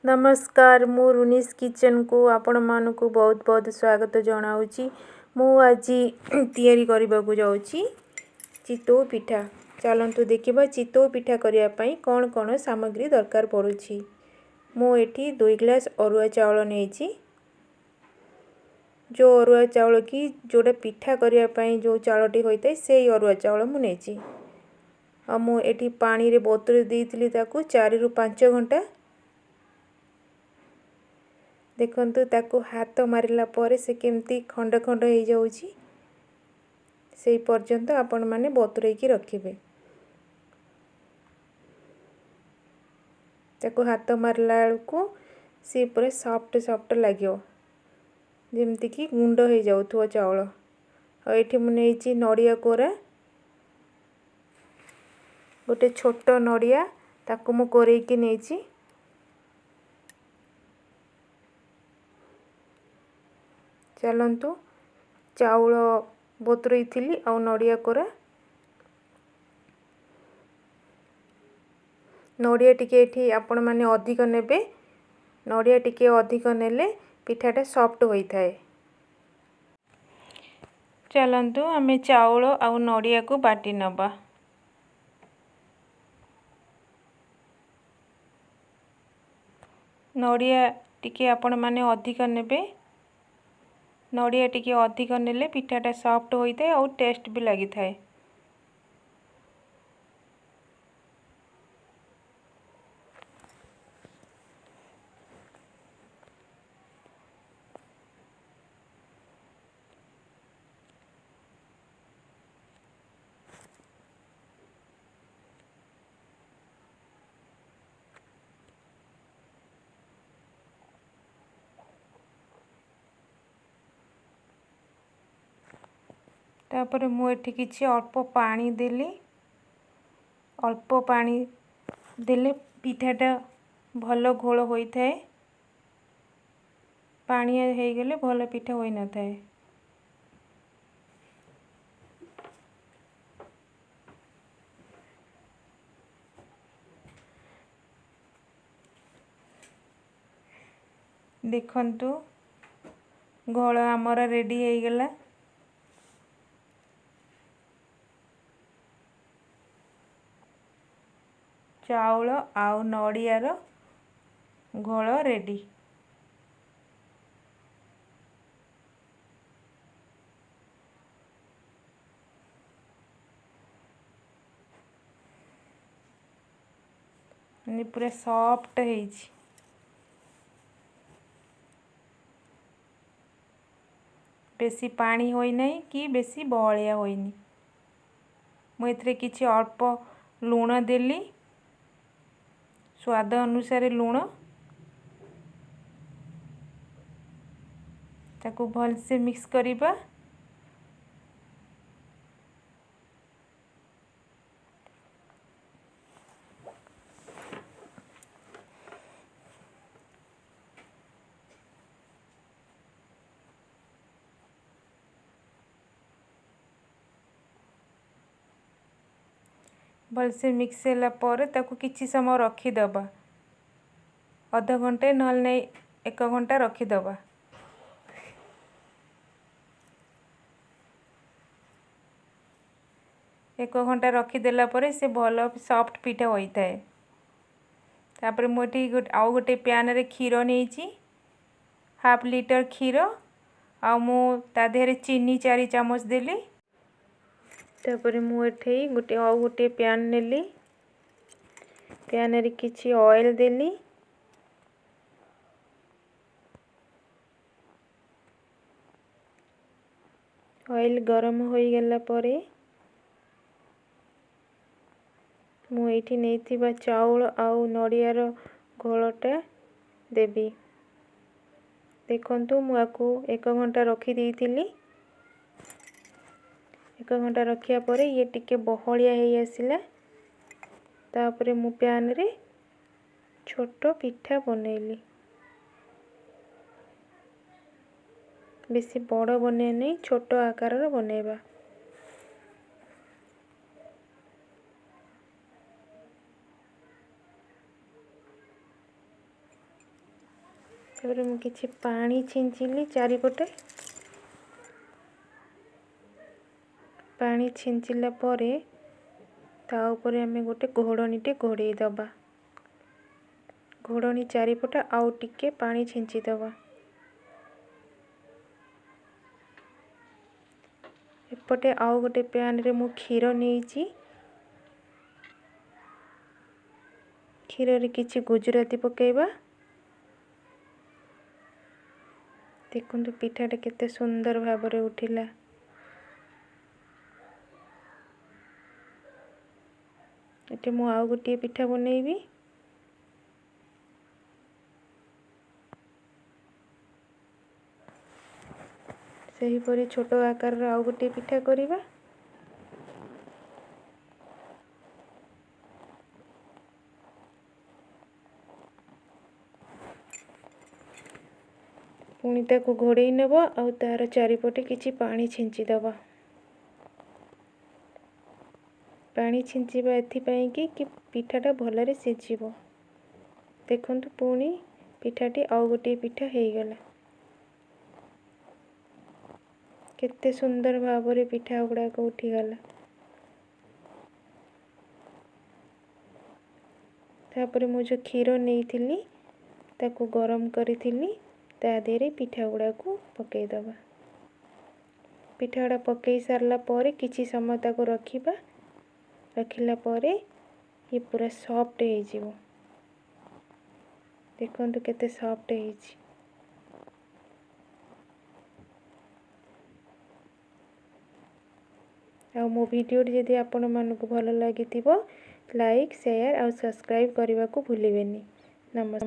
नमस्कार मु रुनीस किचन को आपण मानकु बहुत बहुत स्वागत जनाऊँगी। मु आज तैयारी करने को जाऊँगी चितौ पिठा। चलतु देखा चितौ पिठा करने कौन कौन सामग्री दरकार पड़ुछि। मु एठी 2 ग्लास अरुआ चाउल नहीं, जो अरुआ चाउल की जोड़ा पिठा करने जो चाउलटी होता है से अरुआ चाउल मु नहीं। आ मु एठी पानी रे बतुरे देइथिली ताकू 4 रु 5 घंटा। देखंतु ताकू हाथ मारिला परे से केमती खंड खंड हो जाउछि, सेई पर्यंत आपण माने बतुरे की रखिबे। ताकू हाथ मारला को सी पूरा सॉफ्ट सॉफ्ट लागियो, जेमती कि गुंड हो जाउथो चाउल। आ एठी मु नेछि नडिया कोरा, गोटे छोट नडिया ताकू मु कोरै की नेछि। चलंतु चाउल बतुरई थिली आ नडिया कोरा, नडिया टिके एठी आपण माने अधिक नेबे। नडिया टिके अधिक नेले पिठाटा सॉफ्ट होई थाए। चलंतु आमे चाउल आ नडिया को बाटी नबा। नडिया टिके आपण माने अधिक नेबे। नडिया टिके अधिक नेले पिठाटा सॉफ्ट होई थाए और टेस्ट भी लागि थाए। तापर मु एठी किछि अल्प पानी देली। अल्प पानी देले पिठाटा भल घोल होई थाए। पानी हे गेले भल पिठा होई न थाए। देखंतु घोल आमर रेडी हो गला। चाउल आउ नडियार घोल रेडी। पूरा सॉफ्ट ହେଇଛି। बेसी पानी होई नहीं कि बेसी बहलिया होइनी। मु एथरे किछि अल्प लूण देली, स्वाद अनुसार लूण। ताकू भल से मिक्स करिबा। भल से मिक्स होला पर ताकू किछि समय रखी दबा। आधा घंटे नहल नहीं 1 घंटा रखी दबा। एक घंटा रखी देला परे से भल सॉफ्ट पिठा होई थाए। तापर मोटी आउ गोटे पैन रे खीर नेछि, हाफ लीटर खीर आ मु ता देहरे चीनी 4 चम्मच देली। तापर मु एठे गोटे आउ गोटे पैन नेली। पैन रे किछि ऑयल देली। ऑयल गरम होई गेला परे मु एठी नेथिबा चाउल आउ नडियार घोलटा देबी। देखंतु मु आकू 1 घंटा रखी देइथिली। 1 घंटा रखिया परे ये टिके बहलिया हेई आसिला। तापरे मु पैन रे छोटो पिठा बनेली। बेसी बड़ बने नहीं, छोटो आकार रो बनेबा। तापर मु किछि पानी छिंचिली चारिपटे। पानी छिंचिला परे ता ऊपर आमे गोटे घोड़नीटे घोड़े दबा। घोड़नी चारिपटा आउ टिके पानी छिंची दबा। एपटे आउ गोटे पैन रे मु क्षीर नेइची। क्षीर रे किछि गुजराती पकेबा। देखंतु पिठाटा केते सुंदर भाबरे उठिला। एटे मु आउ गोटे पिठा बनेइबी। सही परी छोट आकार रो आउ गोटे पिठा करिबा। पुणी ताको घोड़े नेबा आउ तार चारिपटे किछि पानी छिंची दबा। पानी छिंचीबा एथि पई कि पिठाटा भलरे सिझिबो। देखंतु पुणी पिठाटी आउ गोटे पिठा हेई गला। केते सुंदर भाबरे पिठा गुडा को उठी गला। तापरे मु जो क्षीर नेइथिली ताको गरम करिथिली ता देरे पिठा गुडा को पकेई दबा। पिठा गुडा पकेई सारला परे किछि समय ताको रखिबा। रखिला परे ये पूरा सॉफ्ट हे जिवो। देखंतु केते सॉफ्ट हेछि। आ मो वीडियो जदि आपण मानको भलो लागिथिबो लाइक शेयर और सब्सक्राइब करने को भूलिबेनी। नमस्कार।